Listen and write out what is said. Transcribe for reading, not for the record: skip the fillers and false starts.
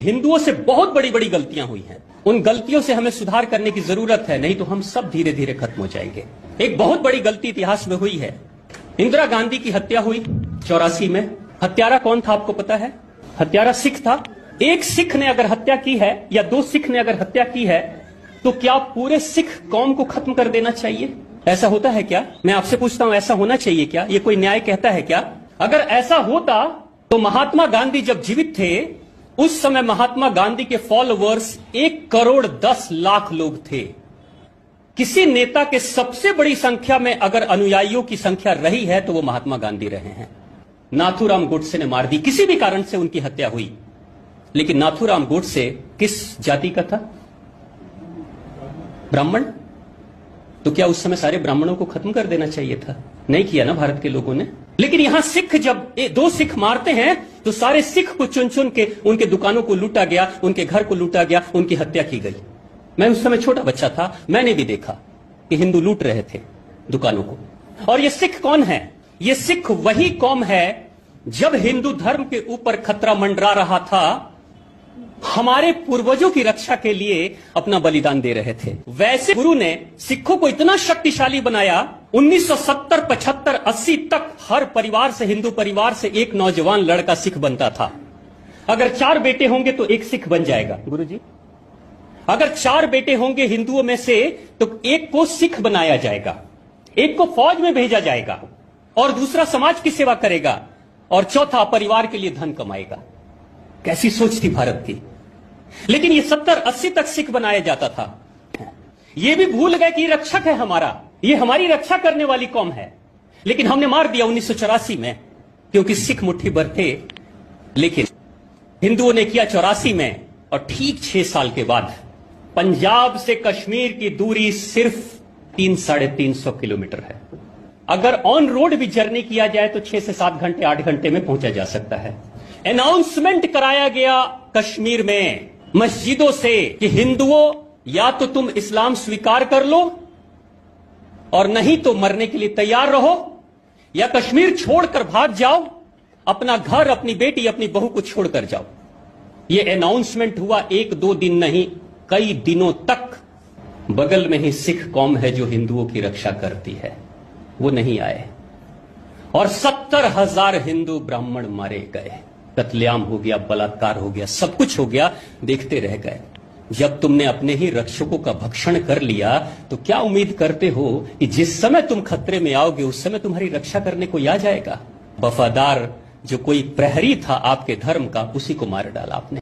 हिंदुओं से बहुत बड़ी बड़ी गलतियां हुई हैं। उन गलतियों से हमें सुधार करने की जरूरत है, नहीं तो हम सब धीरे धीरे खत्म हो जाएंगे। एक बहुत बड़ी गलती इतिहास में हुई है। इंदिरा गांधी की हत्या हुई 84 में। हत्यारा कौन था आपको पता है? हत्यारा सिख था। एक सिख ने अगर हत्या की है या दो सिख ने अगर हत्या की है तो क्या पूरे सिख कौम को खत्म कर देना चाहिए? ऐसा होता है क्या? मैं आपसे पूछता हूं, ऐसा होना चाहिए क्या? ये कोई न्याय कहता है क्या? अगर ऐसा होता तो महात्मा गांधी जब जीवित थे उस समय महात्मा गांधी के फॉलोअर्स 1,10,00,000 लोग थे। किसी नेता के सबसे बड़ी संख्या में अगर अनुयायियों की संख्या रही है तो वो महात्मा गांधी रहे हैं। नाथूराम गोडसे ने मार दी, किसी भी कारण से उनकी हत्या हुई। लेकिन नाथूराम गोडसे किस जाति का था? ब्राह्मण। तो क्या उस समय सारे ब्राह्मणों को खत्म कर देना चाहिए था? नहीं किया ना भारत के लोगों ने। लेकिन यहां सिख जब दो सिख मारते हैं तो सारे सिख को चुन चुन के उनके दुकानों को लूटा गया, उनके घर को लूटा गया, उनकी हत्या की गई। मैं उस समय छोटा बच्चा था, मैंने भी देखा कि हिंदू लूट रहे थे दुकानों को। और ये सिख कौन है? ये सिख वही कौम है जब हिंदू धर्म के ऊपर खतरा मंडरा रहा था, हमारे पूर्वजों की रक्षा के लिए अपना बलिदान दे रहे थे। वैसे गुरु ने सिखों को इतना शक्तिशाली बनाया, 1970, 75, 80 तक हर परिवार से, हिंदू परिवार से एक नौजवान लड़का सिख बनता था। अगर 4 बेटे होंगे तो एक सिख बन जाएगा। गुरुजी, अगर 4 बेटे होंगे हिंदुओं में से तो एक को सिख बनाया जाएगा, एक को फौज में भेजा जाएगा और दूसरा समाज की सेवा करेगा और चौथा परिवार के लिए धन कमाएगा। कैसी सोच थी भारत की। लेकिन ये 70-80 तक सिख बनाया जाता था। ये भी भूल गए कि रक्षक है हमारा, ये हमारी रक्षा करने वाली कौम है। लेकिन हमने मार दिया 1984 में, क्योंकि सिख मुट्ठी भर थे। लेकिन हिंदुओं ने किया 84 में, और ठीक 6 साल के बाद पंजाब से कश्मीर की दूरी सिर्फ 300-350 किलोमीटर है। अगर ऑन रोड भी जर्नी किया जाए तो 6 से 7 घंटे, 8 घंटे में पहुंचा जा सकता है। अनाउंसमेंट कराया गया कश्मीर में मस्जिदों से कि हिंदुओं, या तो तुम इस्लाम स्वीकार कर लो और नहीं तो मरने के लिए तैयार रहो, या कश्मीर छोड़कर भाग जाओ, अपना घर, अपनी बेटी, अपनी बहू को छोड़कर जाओ। यह अनाउंसमेंट हुआ 1-2 दिन नहीं, कई दिनों तक। बगल में ही सिख कौम है जो हिंदुओं की रक्षा करती है, वो नहीं आए और 70,000 हिंदू ब्राह्मण मारे गए। कत्लेआम हो गया, बलात्कार हो गया, सब कुछ हो गया, देखते रह गए। जब तुमने अपने ही रक्षकों का भक्षण कर लिया तो क्या उम्मीद करते हो कि जिस समय तुम खतरे में आओगे उस समय तुम्हारी रक्षा करने को आ जाएगा? वफादार जो कोई प्रहरी था आपके धर्म का, उसी को मार डाला आपने।